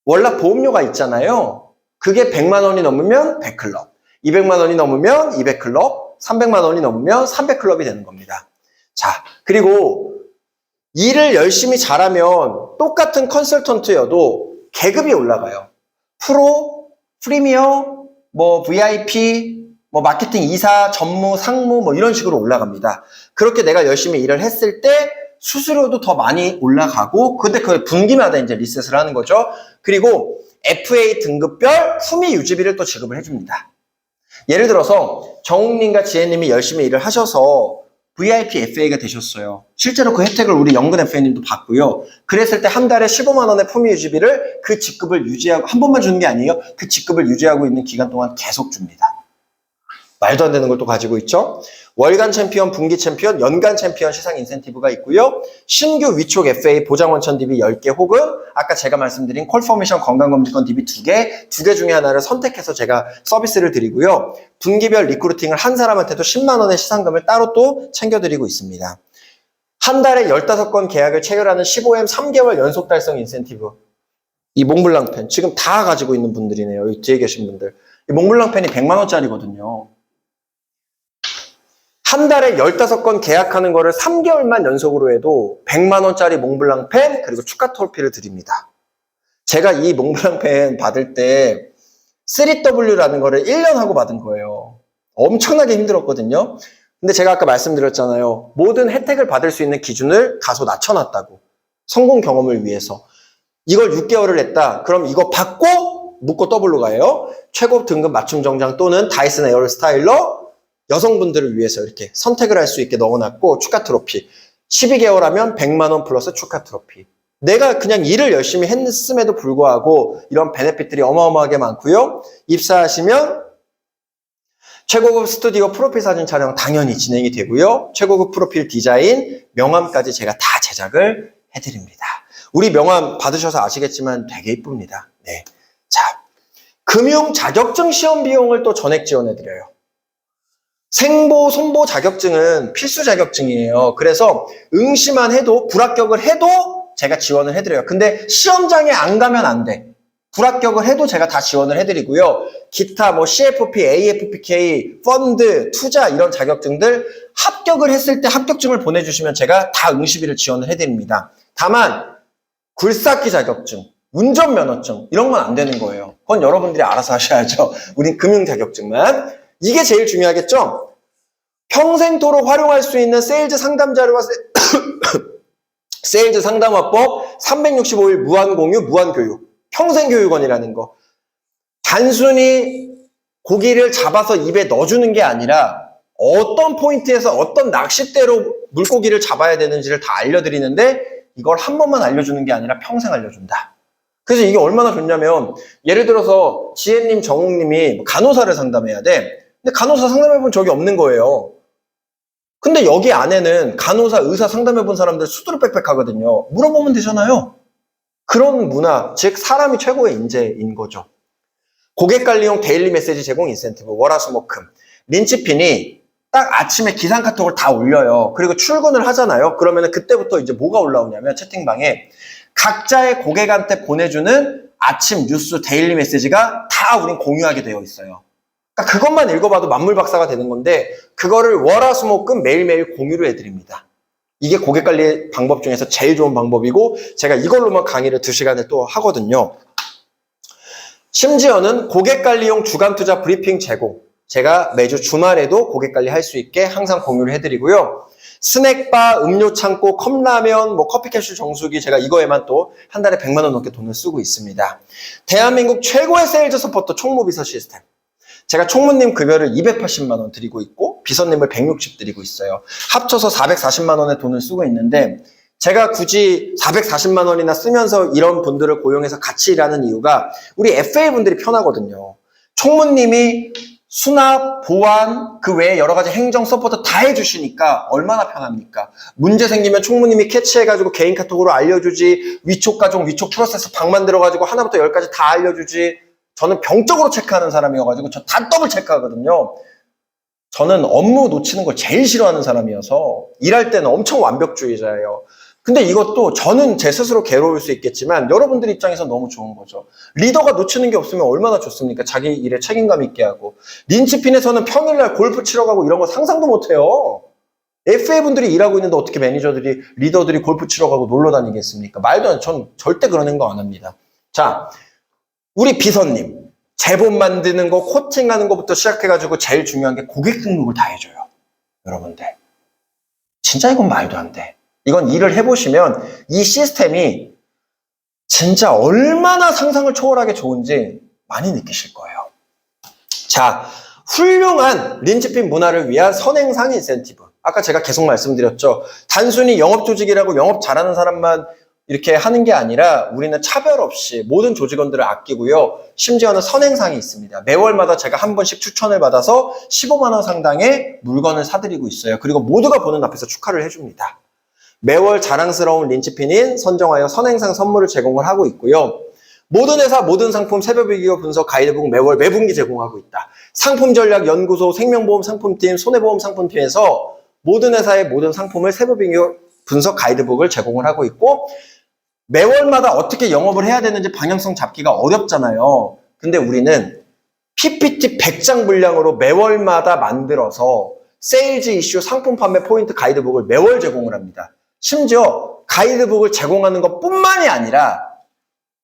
월납 보험료가 있잖아요. 그게 100만 원이 넘으면 100클럽, 200만 원이 넘으면 200클럽, 300만 원이 넘으면 300클럽이 되는 겁니다. 자, 그리고 일을 열심히 잘하면 똑같은 컨설턴트여도 계급이 올라가요. 프로, 프리미어, 뭐 VIP, 뭐 마케팅 이사, 전무, 상무 뭐 이런 식으로 올라갑니다. 그렇게 내가 열심히 일을 했을 때 수수료도 더 많이 올라가고, 근데 그 분기마다 이제 리셋을 하는 거죠. 그리고 FA 등급별 품위 유지비를 또 지급을 해줍니다. 예를 들어서 정욱님과 지혜님이 열심히 일을 하셔서 VIP FA가 되셨어요. 실제로 그 혜택을 우리 영근 FA님도 받고요. 그랬을 때 한 달에 15만 원의 품위 유지비를 그 직급을 유지하고, 한 번만 주는 게 아니에요. 그 직급을 유지하고 있는 기간 동안 계속 줍니다. 말도 안 되는 걸 또 가지고 있죠. 월간 챔피언, 분기 챔피언, 연간 챔피언 시상 인센티브가 있고요. 신규 위촉 FA 보장 원천 DB 10개 혹은 아까 제가 말씀드린 콜포메이션 건강검진권 DB 2개, 2개 중에 하나를 선택해서 제가 서비스를 드리고요. 분기별 리크루팅을 한 사람한테도 10만 원의 시상금을 따로 또 챙겨드리고 있습니다. 한 달에 15건 계약을 체결하는 15M 3개월 연속 달성 인센티브. 이 몽블랑 펜 지금 다 가지고 있는 분들이네요. 여기 뒤에 계신 분들. 이 몽블랑 펜이 100만 원짜리거든요. 한 달에 15건 계약하는 거를 3개월만 연속으로 해도 100만 원짜리 몽블랑 펜 그리고 축하 트로피를 드립니다. 제가 이 몽블랑 펜 받을 때 3W라는 거를 1년 하고 받은 거예요. 엄청나게 힘들었거든요. 근데 제가 아까 말씀드렸잖아요. 모든 혜택을 받을 수 있는 기준을 다소 낮춰놨다고. 성공 경험을 위해서. 이걸 6개월을 했다. 그럼 이거 받고 묶고 더블로 가요. 최고 등급 맞춤 정장 또는 다이슨 에어 스타일러 여성분들을 위해서 이렇게 선택을 할 수 있게 넣어놨고 축하 트로피 12개월 하면 100만 원 플러스 축하 트로피. 내가 그냥 일을 열심히 했음에도 불구하고 이런 베네핏들이 어마어마하게 많고요. 입사하시면 최고급 스튜디오 프로필 사진 촬영 당연히 진행이 되고요. 최고급 프로필 디자인, 명함까지 제가 다 제작을 해드립니다. 우리 명함 받으셔서 아시겠지만 되게 이쁩니다. 네. 자, 금융 자격증 시험 비용을 또 전액 지원해드려요. 생보, 손보 자격증은 필수 자격증이에요. 그래서 응시만 해도, 불합격을 해도 제가 지원을 해드려요. 근데 시험장에 안 가면 안 돼. 불합격을 해도 제가 다 지원을 해드리고요. 기타 뭐 CFP, AFPK, 펀드, 투자 이런 자격증들 합격을 했을 때 합격증을 보내주시면 제가 다 응시비를 지원을 해드립니다. 다만 굴삭기 자격증, 운전면허증 이런 건 안 되는 거예요. 그건 여러분들이 알아서 하셔야죠. 우린 금융 자격증만. 이게 제일 중요하겠죠? 평생토록 활용할 수 있는 세일즈 상담 자료와 세일즈 상담화법 365일 무한공유, 무한교육. 평생교육원이라는 거. 단순히 고기를 잡아서 입에 넣어주는 게 아니라 어떤 포인트에서 어떤 낚싯대로 물고기를 잡아야 되는지를 다 알려드리는데 이걸 한 번만 알려주는 게 아니라 평생 알려준다. 그래서 이게 얼마나 좋냐면 예를 들어서 지혜님, 정욱님이 간호사를 상담해야 돼. 근데 간호사 상담해본 적이 없는 거예요. 근데 여기 안에는 간호사, 의사 상담해본 사람들 수두룩 빽빽하거든요. 물어보면 되잖아요. 그런 문화, 즉 사람이 최고의 인재인 거죠. 고객관리용 데일리 메시지 제공 인센티브, 월화수목금. 린치핀이 딱 아침에 기상 카톡을 다 올려요. 그리고 출근을 하잖아요. 그러면 그때부터 이제 뭐가 올라오냐면 채팅방에 각자의 고객한테 보내주는 아침 뉴스 데일리 메시지가 다 우린 공유하게 되어 있어요. 그러니까 그것만 읽어봐도 만물박사가 되는 건데 그거를 월화수목금 매일매일 공유를 해드립니다. 이게 고객관리 방법 중에서 제일 좋은 방법이고 제가 이걸로만 강의를 2시간을 또 하거든요. 심지어는 고객관리용 주간투자 브리핑 제공. 제가 매주 주말에도 고객관리 할 수 있게 항상 공유를 해드리고요. 스낵바, 음료창고, 컵라면, 뭐 커피캡슐 정수기 제가 이거에만 또 한 달에 100만 원 넘게 돈을 쓰고 있습니다. 대한민국 최고의 세일즈 서포터 총무비서 시스템. 제가 총무님 급여를 280만 원 드리고 있고 비서님을 160 드리고 있어요. 합쳐서 440만 원의 돈을 쓰고 있는데 제가 굳이 440만 원이나 쓰면서 이런 분들을 고용해서 같이 일하는 이유가 우리 FA 분들이 편하거든요. 총무님이 수납, 보안, 그 외에 여러 가지 행정 서포트 다 해주시니까 얼마나 편합니까? 문제 생기면 총무님이 캐치해가지고 개인 카톡으로 알려주지, 위촉 가족, 위촉 프로세스 방 만들어가지고 하나부터 열까지 다 알려주지. 저는 병적으로 체크하는 사람이어가지고 저 다 더블 체크하거든요. 저는 업무 놓치는 걸 제일 싫어하는 사람이어서 일할 때는 엄청 완벽주의자예요. 근데 이것도 저는 제 스스로 괴로울 수 있겠지만 여러분들 입장에서 너무 좋은 거죠. 리더가 놓치는 게 없으면 얼마나 좋습니까? 자기 일에 책임감 있게 하고. 린치핀에서는 평일날 골프 치러 가고 이런 거 상상도 못해요. FA분들이 일하고 있는데 어떻게 매니저들이, 리더들이 골프 치러 가고 놀러 다니겠습니까? 말도 안, 전 절대 그런 거 안 합니다. 자, 우리 비서님. 제본 만드는 거, 코팅하는 거부터 시작해가지고 제일 중요한 게 고객 등록을 다 해줘요. 여러분들. 진짜 이건 말도 안 돼. 이건 일을 해보시면 이 시스템이 진짜 얼마나 상상을 초월하게 좋은지 많이 느끼실 거예요. 자, 훌륭한 린치핀 문화를 위한 선행상 인센티브. 아까 제가 계속 말씀드렸죠. 단순히 영업 조직이라고 영업 잘하는 사람만 이렇게 하는 게 아니라 우리는 차별 없이 모든 조직원들을 아끼고요. 심지어는 선행상이 있습니다. 매월마다 제가 한 번씩 추천을 받아서 15만 원 상당의 물건을 사드리고 있어요. 그리고 모두가 보는 앞에서 축하를 해줍니다. 매월 자랑스러운 린치핀인 선정하여 선행상 선물을 제공을 하고 있고요. 모든 회사, 모든 상품 새벽 비교 분석 가이드북 매월 매분기 제공하고 있다. 상품 전략 연구소, 생명보험 상품팀, 손해보험 상품팀에서 모든 회사의 모든 상품을 새벽 비교 분석 가이드북을 제공을 하고 있고 매월마다 어떻게 영업을 해야 되는지 방향성 잡기가 어렵잖아요. 근데 우리는 PPT 100장 분량으로 매월마다 만들어서 세일즈 이슈 상품 판매 포인트 가이드북을 매월 제공을 합니다. 심지어 가이드북을 제공하는 것뿐만이 아니라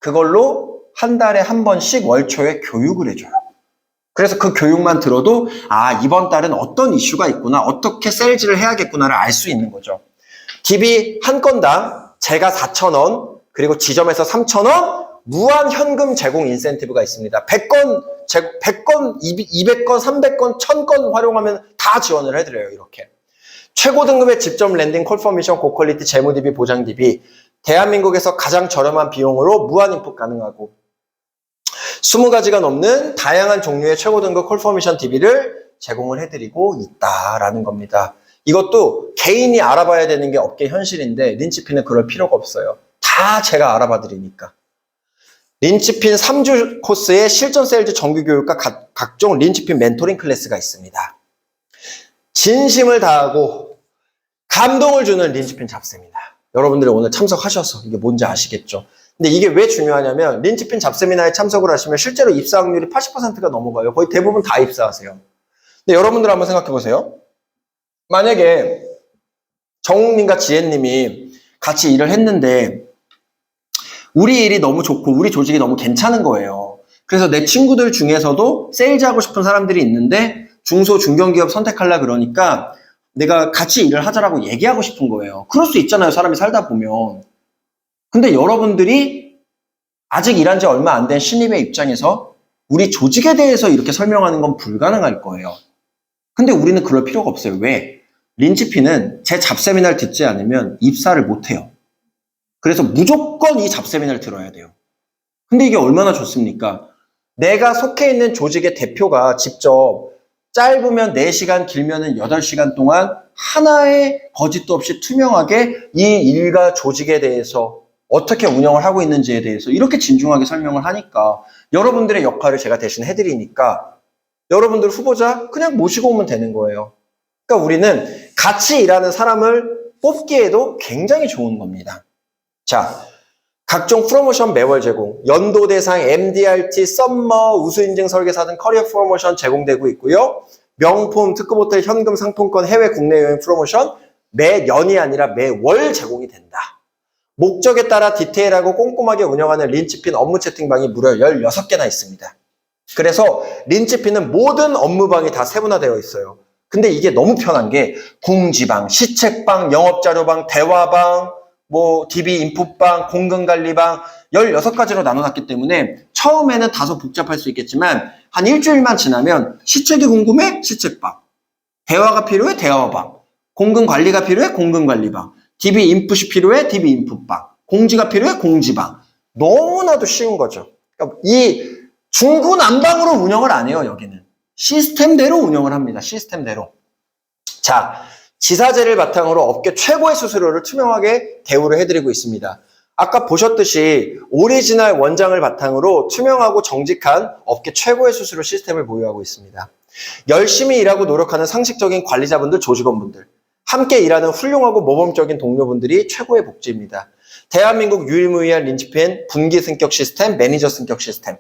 그걸로 한 달에 한 번씩 월초에 교육을 해줘요. 그래서 그 교육만 들어도 이번 달은 어떤 이슈가 있구나, 어떻게 세일즈를 해야겠구나를 알 수 있는 거죠. DB 한 건당 제가 4,000원, 그리고 지점에서 3,000원 무한 현금 제공 인센티브가 있습니다. 100건, 200건, 300건, 1000건 활용하면 다 지원을 해드려요. 이렇게. 최고 등급의 직접 랜딩 콜퍼미션 고퀄리티 재무 DB 보장 DB 대한민국에서 가장 저렴한 비용으로 무한 인풋 가능하고 20가지가 넘는 다양한 종류의 최고 등급 콜퍼미션 DB를 제공을 해드리고 있다라는 겁니다. 이것도 개인이 알아봐야 되는 게 업계 현실인데 린치핀은 그럴 필요가 없어요. 다 제가 알아봐 드리니까. 린치핀 3주 코스에 실전 세일즈 정규 교육과 각종 린치핀 멘토링 클래스가 있습니다. 진심을 다하고 감동을 주는 린치핀 잡세미나. 여러분들이 오늘 참석하셔서 이게 뭔지 아시겠죠? 근데 이게 왜 중요하냐면 린치핀 잡세미나에 참석을 하시면 실제로 입사 확률이 80%가 넘어가요. 거의 대부분 다 입사하세요. 근데 여러분들 한번 생각해 보세요. 만약에 정욱님과 지혜님이 같이 일을 했는데 우리 일이 너무 좋고 우리 조직이 너무 괜찮은 거예요. 그래서 내 친구들 중에서도 세일즈 하고 싶은 사람들이 있는데 중소 중견기업 선택하려 그러니까 내가 같이 일을 하자라고 얘기하고 싶은 거예요. 그럴 수 있잖아요. 사람이 살다 보면. 근데 여러분들이 아직 일한 지 얼마 안 된 신입의 입장에서 우리 조직에 대해서 이렇게 설명하는 건 불가능할 거예요. 근데 우리는 그럴 필요가 없어요. 왜? 린치핀은 제 잡세미나를 듣지 않으면 입사를 못 해요. 그래서 무조건 이 잡세미나를 들어야 돼요. 근데 이게 얼마나 좋습니까? 내가 속해 있는 조직의 대표가 직접 짧으면 4시간, 길면은 8시간 동안 하나의 거짓도 없이 투명하게 이 일과 조직에 대해서 어떻게 운영을 하고 있는지에 대해서 이렇게 진중하게 설명을 하니까 여러분들의 역할을 제가 대신 해드리니까 여러분들 후보자 그냥 모시고 오면 되는 거예요. 그러니까 우리는 같이 일하는 사람을 뽑기에도 굉장히 좋은 겁니다. 자, 각종 프로모션 매월 제공, 연도 대상, MDRT, 썸머, 우수인증 설계사 등 커리어 프로모션 제공되고 있고요. 명품, 특급 호텔, 현금 상품권, 해외 국내 여행 프로모션 매년이 아니라 매월 제공이 된다. 목적에 따라 디테일하고 꼼꼼하게 운영하는 린치핀 업무 채팅방이 무려 16개나 있습니다. 그래서 린치핀은 모든 업무방이 다 세분화되어 있어요. 근데 이게 너무 편한 게 공지방, 시책방, 영업자료방, 대화방, DB 인풋방, 공근관리방 16가지로 나눠놨기 때문에 처음에는 다소 복잡할 수 있겠지만 한 일주일만 지나면 시책이 궁금해? 시책방, 대화가 필요해? 대화방, 공근관리가 필요해? 공근관리방, DB 인풋이 필요해? DB 인풋방, 공지가 필요해? 공지방. 너무나도 쉬운 거죠. 그러니까 이 중구난방으로 운영을 안 해요. 여기는 시스템대로 운영을 합니다. 시스템대로. 자, 지사제를 바탕으로 업계 최고의 수수료를 투명하게 대우를 해드리고 있습니다. 아까 보셨듯이 오리지널 원장을 바탕으로 투명하고 정직한 업계 최고의 수수료 시스템을 보유하고 있습니다. 열심히 일하고 노력하는 상식적인 관리자분들, 조직원분들, 함께 일하는 훌륭하고 모범적인 동료분들이 최고의 복지입니다. 대한민국 유일무이한 린치핀 분기 승격 시스템, 매니저 승격 시스템.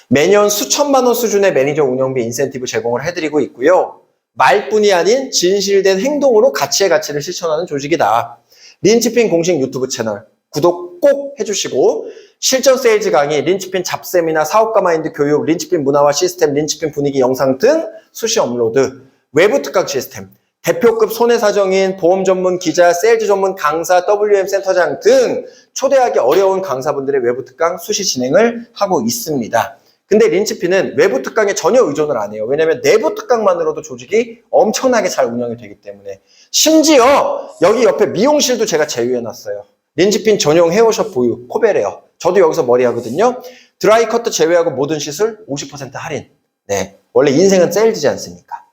매년 수천만 원 수준의 매니저 운영비 인센티브 제공을 해드리고 있고요. 말뿐이 아닌 진실된 행동으로 가치의 가치를 실천하는 조직이다. 린치핀 공식 유튜브 채널 구독 꼭 해주시고 실전 세일즈 강의, 린치핀 잡세미나, 사업가 마인드 교육, 린치핀 문화와 시스템, 린치핀 분위기 영상 등 수시 업로드, 외부 특강 시스템, 대표급 손해사정인, 보험 전문 기자, 세일즈 전문 강사, WM 센터장 등 초대하기 어려운 강사분들의 외부 특강 수시 진행을 하고 있습니다. 근데 린치핀은 외부 특강에 전혀 의존을 안 해요. 왜냐면 내부 특강만으로도 조직이 엄청나게 잘 운영이 되기 때문에. 심지어 여기 옆에 미용실도 제가 제휴해놨어요. 린치핀 전용 헤어샵 보유, 코베레어. 저도 여기서 머리 하거든요. 드라이 커트 제외하고 모든 시술 50% 할인. 네, 원래 인생은 세일즈지 않습니까?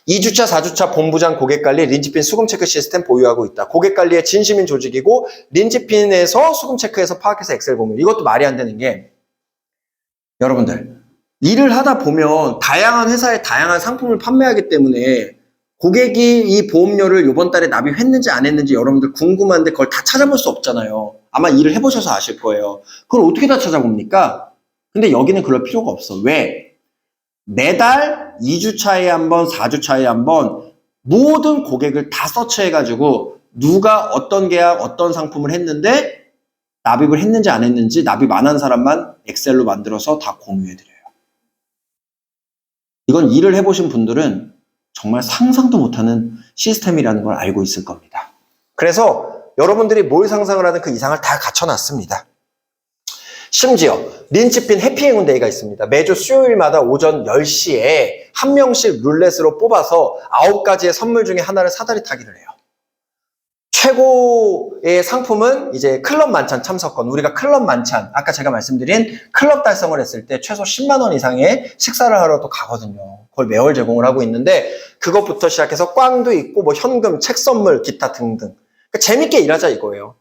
2주차, 4주차 본부장 고객관리 린치핀 수금체크 시스템 보유하고 있다. 고객관리에 진심인 조직이고 린치핀에서 수금체크해서 파악해서 엑셀 공유. 이것도 말이 안 되는 게 여러분들 일을 하다 보면 다양한 회사에 다양한 상품을 판매하기 때문에 고객이 이 보험료를 이번 달에 납입했는지 안 했는지 여러분들 궁금한데 그걸 다 찾아볼 수 없잖아요. 아마 일을 해보셔서 아실 거예요. 그걸 어떻게 다 찾아봅니까? 근데 여기는 그럴 필요가 없어. 왜? 매달 2주차에 한 번, 4주차에 한 번 모든 고객을 다 서치해가지고 누가 어떤 계약, 어떤 상품을 했는데 납입을 했는지 안 했는지 납입 안 한 사람만 엑셀로 만들어서 다 공유해드려요. 이건 일을 해보신 분들은 정말 상상도 못하는 시스템이라는 걸 알고 있을 겁니다. 그래서 여러분들이 뭘 상상을 하든 그 이상을 다 갖춰놨습니다. 심지어 린치핀 해피행운데이가 있습니다. 매주 수요일마다 오전 10시에 한 명씩 룰렛으로 뽑아서 9가지의 선물 중에 하나를 사다리 타기를 해요. 최고의 상품은 이제 클럽 만찬 참석권. 우리가 클럽 만찬, 아까 제가 말씀드린 클럽 달성을 했을 때 최소 10만 원 이상의 식사를 하러 또 가거든요. 그걸 매월 제공을 하고 있는데 그것부터 시작해서 꽝도 있고 뭐 현금, 책 선물, 기타 등등. 그러니까 재밌게 일하자 이거예요.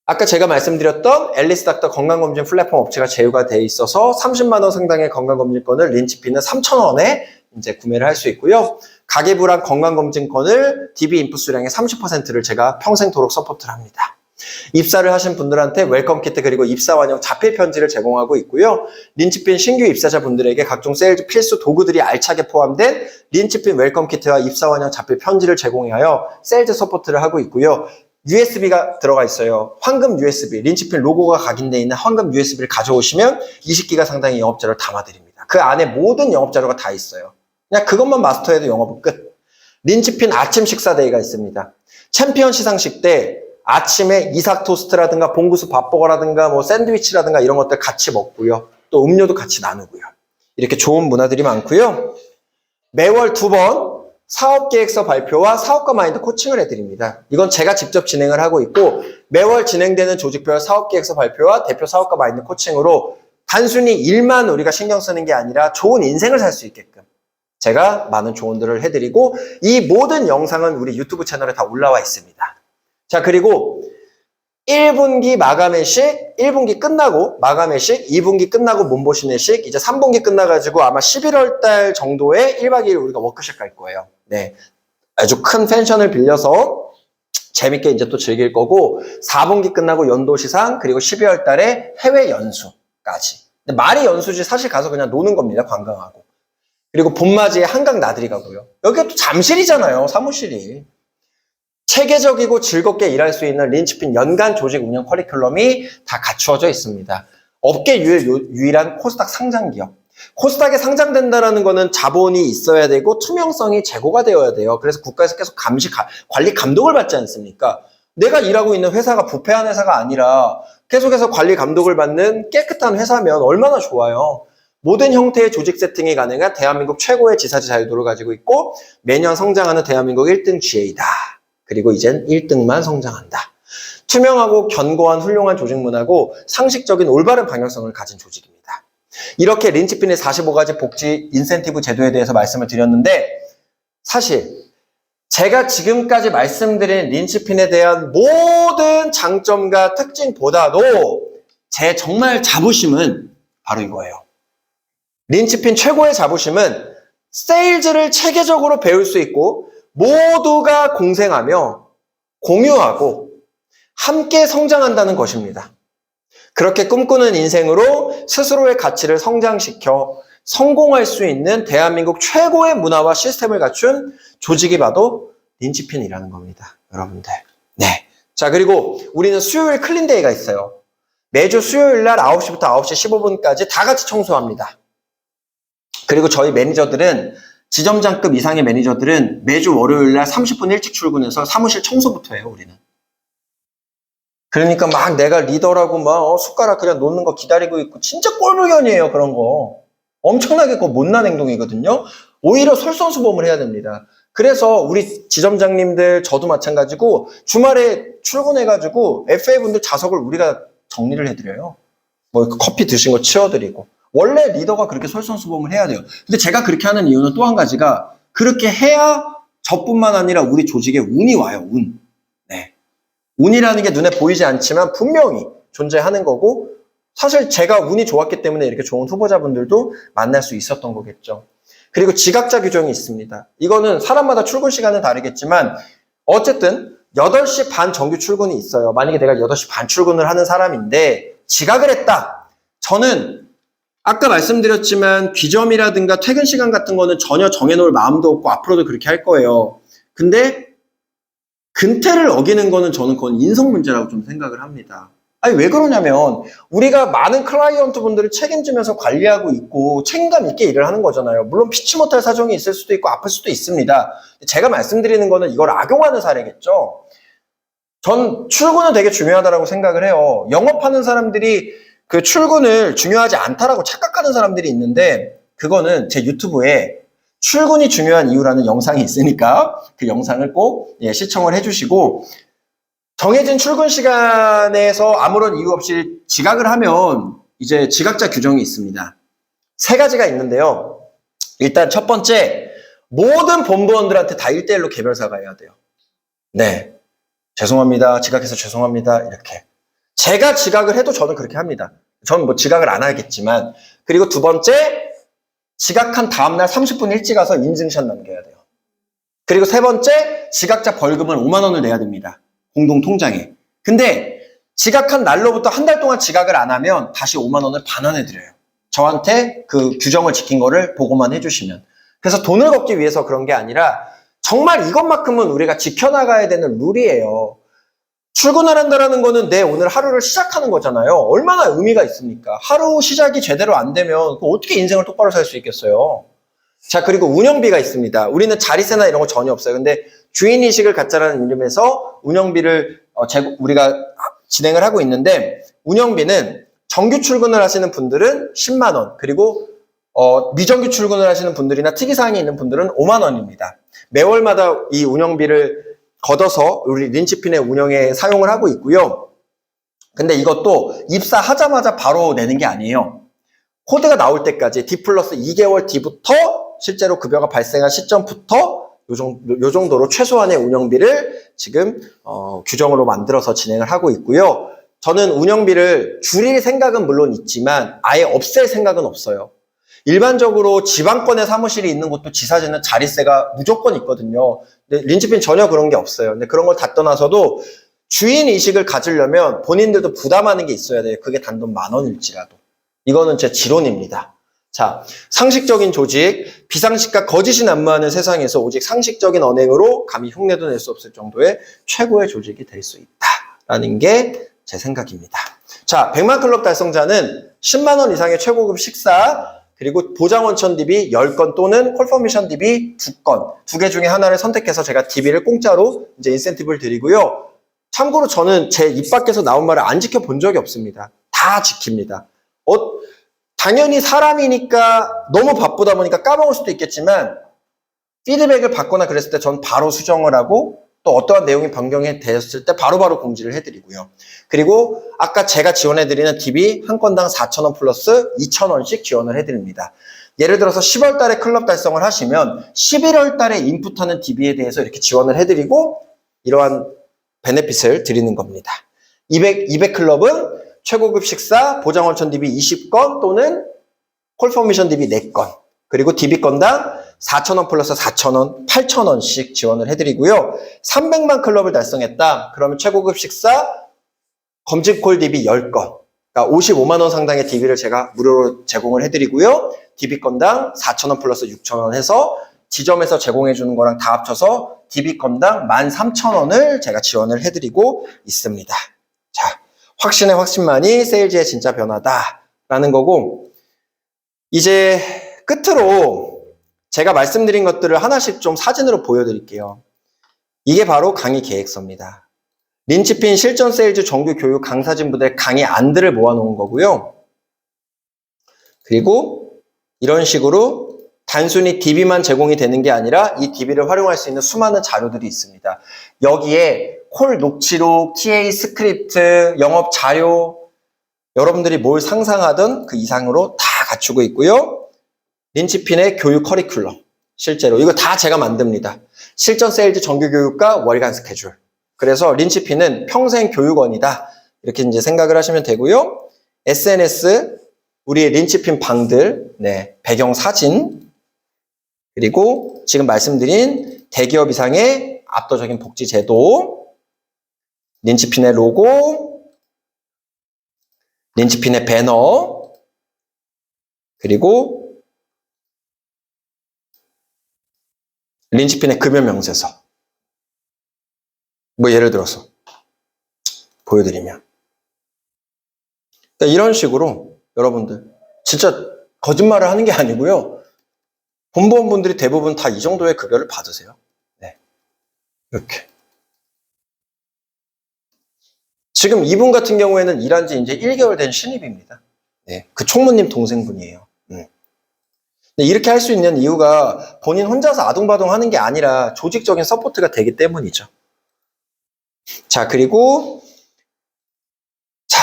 아까 제가 말씀드렸던 앨리스 닥터 건강검진 플랫폼 업체가 제휴가 돼 있어서 30만 원 상당의 건강검진권을 린치핀은 3,000원에 이제 구매를 할 수 있고요. 가계부랑 건강검진권을 DB 인풋 수량의 30%를 제가 평생토록 서포트를 합니다. 입사를 하신 분들한테 웰컴 키트 그리고 입사 완영 자필 편지를 제공하고 있고요. 린치핀 신규 입사자분들에게 각종 세일즈 필수 도구들이 알차게 포함된 린치핀 웰컴 키트와 입사 완영 자필 편지를 제공하여 세일즈 서포트를 하고 있고요. USB가 들어가 있어요. 황금 USB, 린치핀 로고가 각인되어 있는 황금 USB를 가져오시면 20기가 상당의 영업자료를 담아드립니다. 그 안에 모든 영업자료가 다 있어요. 그냥 그것만 마스터해도 영업은 끝. 린치핀 아침 식사 데이가 있습니다. 챔피언 시상식 때 아침에 이삭 토스트라든가 봉구수 밥버거라든가 뭐 샌드위치라든가 이런 것들 같이 먹고요. 또 음료도 같이 나누고요. 이렇게 좋은 문화들이 많고요. 매월 2번 사업계획서 발표와 사업가 마인드 코칭을 해드립니다. 이건 제가 직접 진행을 하고 있고 매월 진행되는 조직별 사업계획서 발표와 대표 사업가 마인드 코칭으로 단순히 일만 우리가 신경 쓰는 게 아니라 좋은 인생을 살 수 있게끔 제가 많은 조언들을 해드리고 이 모든 영상은 우리 유튜브 채널에 다 올라와 있습니다. 자, 그리고 1분기 마감회식, 1분기 끝나고 마감회식, 2분기 끝나고 몸보신회식, 이제 3분기 끝나가지고 아마 11월 달 정도에 1박 2일 우리가 워크숍 갈 거예요. 네. 아주 큰 펜션을 빌려서 재밌게 이제 또 즐길 거고 4분기 끝나고 연도시상 그리고 12월 달에 해외 연수까지. 근데 말이 연수지 사실 가서 그냥 노는 겁니다. 관광하고. 그리고 봄맞이에 한강 나들이 가고요. 여기가 또 잠실이잖아요. 사무실이. 체계적이고 즐겁게 일할 수 있는 린치핀 연간 조직 운영 커리큘럼이 다 갖추어져 있습니다. 업계 유일한 코스닥 상장 기업. 코스닥에 상장된다라는 거는 자본이 있어야 되고 투명성이 제고가 되어야 돼요. 그래서 국가에서 계속 관리 감독을 받지 않습니까? 내가 일하고 있는 회사가 부패한 회사가 아니라 계속해서 관리 감독을 받는 깨끗한 회사면 얼마나 좋아요. 모든 형태의 조직 세팅이 가능한 대한민국 최고의 지사지 자유도를 가지고 있고 매년 성장하는 대한민국 1등 GA다. 그리고 이젠 1등만 성장한다. 투명하고 견고한 훌륭한 조직 문화고 상식적인 올바른 방향성을 가진 조직입니다. 이렇게 린치핀의 45가지 복지 인센티브 제도에 대해서 말씀을 드렸는데 사실 제가 지금까지 말씀드린 린치핀에 대한 모든 장점과 특징보다도 제 정말 자부심은 바로 이거예요. 린치핀 최고의 자부심은 세일즈를 체계적으로 배울 수 있고 모두가 공생하며 공유하고 함께 성장한다는 것입니다. 그렇게 꿈꾸는 인생으로 스스로의 가치를 성장시켜 성공할 수 있는 대한민국 최고의 문화와 시스템을 갖춘 조직이 바로 린치핀이라는 겁니다. 여러분들. 네. 자, 그리고 우리는 수요일 클린데이가 있어요. 매주 수요일 날 9시부터 9시 15분까지 다 같이 청소합니다. 그리고 저희 매니저들은 지점장급 이상의 매니저들은 매주 월요일 날 30분 일찍 출근해서 사무실 청소부터 해요, 우리는. 그러니까 막 내가 리더라고 막 숟가락 그냥 놓는 거 기다리고 있고 진짜 꼴불견이에요, 그런 거. 엄청나게 그거 못난 행동이거든요. 오히려 솔선수범을 해야 됩니다. 그래서 우리 지점장님들, 저도 마찬가지고 주말에 출근해가지고 FA분들 좌석을 우리가 정리를 해드려요. 뭐 커피 드신 거 치워드리고. 원래 리더가 그렇게 솔선수범을 해야 돼요. 근데 제가 그렇게 하는 이유는 또 한 가지가 그렇게 해야 저뿐만 아니라 우리 조직에 운이 와요, 운. 네. 운이라는 게 눈에 보이지 않지만 분명히 존재하는 거고 사실 제가 운이 좋았기 때문에 이렇게 좋은 후보자분들도 만날 수 있었던 거겠죠. 그리고 지각자 규정이 있습니다. 이거는 사람마다 출근 시간은 다르겠지만 어쨌든 8시 반 정규 출근이 있어요. 만약에 내가 8시 반 출근을 하는 사람인데 지각을 했다. 저는 아까 말씀드렸지만 귀점이라든가 퇴근 시간 같은 거는 전혀 정해놓을 마음도 없고 앞으로도 그렇게 할 거예요. 근데 근태를 어기는 거는 저는 그건 인성 문제라고 좀 생각을 합니다. 아니 왜 그러냐면 우리가 많은 클라이언트 분들을 책임지면서 관리하고 있고 책임감 있게 일을 하는 거잖아요. 물론 피치 못할 사정이 있을 수도 있고 아플 수도 있습니다. 제가 말씀드리는 거는 이걸 악용하는 사례겠죠. 전 출근은 되게 중요하다고 생각을 해요. 영업하는 사람들이 그 출근을 중요하지 않다라고 착각하는 사람들이 있는데 그거는 제 유튜브에 출근이 중요한 이유라는 영상이 있으니까 그 영상을 꼭 시청을 해주시고 정해진 출근 시간에서 아무런 이유 없이 지각을 하면 이제 지각자 규정이 있습니다. 3가지가 있는데요. 일단 첫 번째, 모든 본부원들한테 다 1대1로 개별 사과해야 돼요. 네. 죄송합니다. 지각해서 죄송합니다. 이렇게. 제가 지각을 해도 저는 그렇게 합니다. 저는 뭐 지각을 안 하겠지만. 그리고 두 번째, 지각한 다음날 30분 일찍 가서 인증샷 남겨야 돼요. 그리고 세 번째, 지각자 벌금은 5만 원을 내야 됩니다. 공동 통장에. 근데 지각한 날로부터 한 달 동안 지각을 안 하면 다시 5만 원을 반환해 드려요. 저한테 그 규정을 지킨 거를 보고만 해주시면. 그래서 돈을 걷기 위해서 그런 게 아니라 정말 이것만큼은 우리가 지켜나가야 되는 룰이에요. 출근을 한다는 거는 내 오늘 하루를 시작하는 거잖아요. 얼마나 의미가 있습니까? 하루 시작이 제대로 안 되면 어떻게 인생을 똑바로 살 수 있겠어요? 자, 그리고 운영비가 있습니다. 우리는 자리세나 이런 거 전혀 없어요. 근데 주인의식을 갖자라는 이름에서 운영비를 우리가 진행을 하고 있는데 운영비는 정규 출근을 하시는 분들은 10만 원 그리고 미정규 출근을 하시는 분들이나 특이사항이 있는 분들은 5만 원입니다. 매월마다 이 운영비를 걷어서 우리 린치핀의 운영에 사용을 하고 있고요. 근데 이것도 입사하자마자 바로 내는 게 아니에요. 코드가 나올 때까지 D 플러스 2개월 뒤부터 실제로 급여가 발생한 시점부터 요 정도로 최소한의 운영비를 지금 규정으로 만들어서 진행을 하고 있고요. 저는 운영비를 줄일 생각은 물론 있지만 아예 없앨 생각은 없어요. 일반적으로 지방권에 사무실이 있는 곳도 지사제는 자리세가 무조건 있거든요. 근데 린치핀 전혀 그런 게 없어요. 근데 그런 걸 다 떠나서도 주인의식을 가지려면 본인들도 부담하는 게 있어야 돼요. 그게 단돈 10,000원일지라도. 이거는 제 지론입니다. 자, 상식적인 조직, 비상식과 거짓이 난무하는 세상에서 오직 상식적인 언행으로 감히 흉내도 낼 수 없을 정도의 최고의 조직이 될 수 있다라는 게 제 생각입니다. 자, 100만 클럽 달성자는 10만 원 이상의 최고급 식사, 그리고 보장원천 DB 10건 또는 콜퍼미션 DB 2건, 2개 중에 하나를 선택해서 제가 DB를 공짜로 이제 인센티브를 드리고요. 참고로 저는 제 입 밖에서 나온 말을 안 지켜본 적이 없습니다. 다 지킵니다. 당연히 사람이니까 너무 바쁘다 보니까 까먹을 수도 있겠지만 피드백을 받거나 그랬을 때 전 바로 수정을 하고 또 어떠한 내용이 변경이 되었을 때 바로바로 공지를 해드리고요. 그리고 아까 제가 지원해드리는 DB 한 건당 4,000원 플러스 2,000원씩 지원을 해드립니다. 예를 들어서 10월 달에 클럽 달성을 하시면 11월 달에 인풋하는 DB에 대해서 이렇게 지원을 해드리고 이러한 베네핏을 드리는 겁니다. 200 클럽은 최고급 식사, 보장원천 DB 20건 또는 콜퍼미션 DB 4건, 그리고 DB 건당 4,000원 플러스 4,000원, 8,000원씩 지원을 해드리고요. 300만 클럽을 달성했다. 그러면 최고급 식사 검증콜 DB 10건. 그러니까 55만 원 상당의 DB를 제가 무료로 제공을 해드리고요. DB 건당 4,000원 플러스 6,000원 해서 지점에서 제공해주는 거랑 다 합쳐서 DB 건당 13,000원을 제가 지원을 해드리고 있습니다. 자, 확신의 확신만이 세일즈의 진짜 변화다라는 거고, 이제 끝으로 제가 말씀드린 것들을 하나씩 좀 사진으로 보여드릴게요. 이게 바로 강의 계획서입니다. 린치핀 실전 세일즈 정규 교육 강사진부대 강의 안들을 모아놓은 거고요. 그리고 이런 식으로 단순히 DB만 제공이 되는 게 아니라 이 DB를 활용할 수 있는 수많은 자료들이 있습니다. 여기에 콜 녹취록, TA 스크립트, 영업 자료, 여러분들이 뭘 상상하든 그 이상으로 다 갖추고 있고요. 린치핀의 교육 커리큘럼, 실제로 이거 다 제가 만듭니다. 실전 세일즈 정규 교육과 월간 스케줄. 그래서 린치핀은 평생 교육원이다. 이렇게 이제 생각을 하시면 되고요. SNS, 우리의 린치핀 방들, 네, 배경 사진, 그리고 지금 말씀드린 대기업 이상의 압도적인 복지 제도, 린치핀의 로고, 린치핀의 배너, 그리고 린치핀의 급여 명세서. 뭐 예를 들어서 보여드리면 그러니까 이런 식으로 여러분들 진짜 거짓말을 하는 게 아니고요. 본부원분들이 대부분 다 이 정도의 급여를 받으세요. 네, 이렇게. 지금 이분 같은 경우에는 일한 지 이제 1개월 된 신입입니다. 네, 그 총무님 동생분이에요. 근데 이렇게 할 수 있는 이유가 본인 혼자서 아둥바둥 하는 게 아니라 조직적인 서포트가 되기 때문이죠. 자, 그리고 자,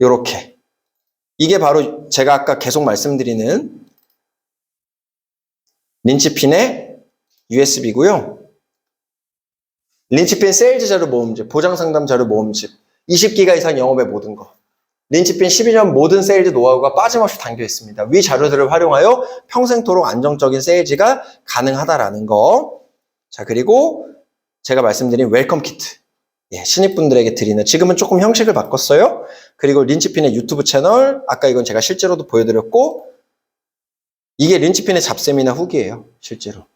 요렇게. 이게 바로 제가 아까 계속 말씀드리는 린치핀의 USB고요. 린치핀 세일즈 자료 모음집, 보장 상담 자료 모음집, 20기가 이상 영업의 모든 거. 린치핀 12년 모든 세일즈 노하우가 빠짐없이 담겨 있습니다. 위 자료들을 활용하여 평생토록 안정적인 세일즈가 가능하다라는 거. 자, 그리고 제가 말씀드린 웰컴 키트. 예, 신입분들에게 드리는, 지금은 조금 형식을 바꿨어요. 그리고 린치핀의 유튜브 채널, 아까 이건 제가 실제로도 보여드렸고, 이게 린치핀의 잡세미나 후기예요, 실제로.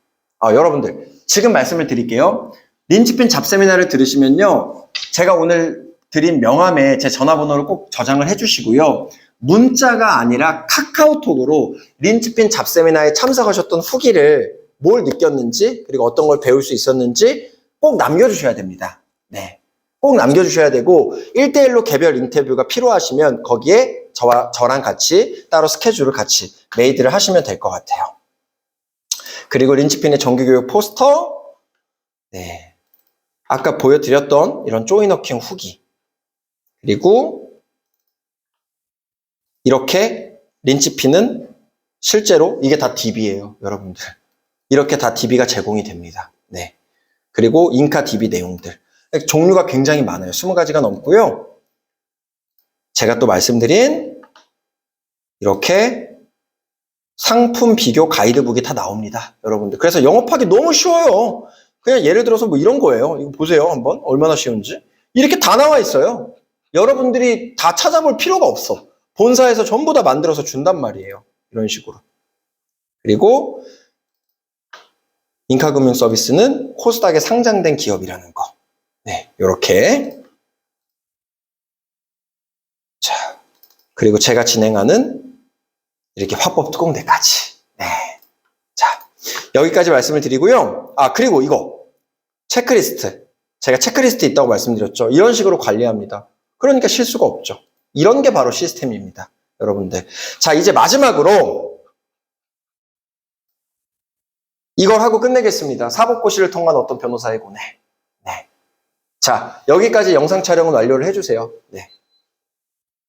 여러분들, 지금 말씀을 드릴게요. 린치핀 잡세미나를 들으시면요, 제가 오늘 드린 명함에 제 전화번호를 꼭 저장을 해주시고요. 문자가 아니라 카카오톡으로 린치핀 잡세미나에 참석하셨던 후기를 뭘 느꼈는지, 그리고 어떤 걸 배울 수 있었는지 꼭 남겨주셔야 됩니다. 네. 꼭 남겨주셔야 되고 1대1로 개별 인터뷰가 필요하시면 거기에 저랑 같이 따로 스케줄을 같이 메이드를 하시면 될 것 같아요. 그리고 린치핀의 정규교육 포스터, 네, 아까 보여드렸던 이런 조이너킹 후기, 그리고 이렇게 린치핀은 실제로 이게 다 DB예요, 여러분들. 이렇게 다 DB가 제공이 됩니다. 네. 그리고 인카 DB 내용들. 종류가 굉장히 많아요. 20가지가 넘고요. 제가 또 말씀드린 이렇게 상품 비교 가이드북이 다 나옵니다, 여러분들. 그래서 영업하기 너무 쉬워요. 그냥 예를 들어서 뭐 이런 거예요. 이거 보세요, 한번. 얼마나 쉬운지. 이렇게 다 나와 있어요. 여러분들이 다 찾아볼 필요가 없어. 본사에서 전부 다 만들어서 준단 말이에요. 이런 식으로. 그리고 인카금융 서비스는 코스닥에 상장된 기업이라는 거. 네, 요렇게. 자, 그리고 제가 진행하는 이렇게 화법 특공대까지. 네. 자, 여기까지 말씀을 드리고요. 그리고 이거. 체크리스트. 제가 체크리스트 있다고 말씀드렸죠. 이런 식으로 관리합니다. 그러니까 실수가 없죠. 이런 게 바로 시스템입니다, 여러분들. 자, 이제 마지막으로 이걸 하고 끝내겠습니다. 사법고시를 통한 어떤 변호사의 고뇌. 네. 자, 여기까지 영상 촬영은 완료를 해주세요. 네.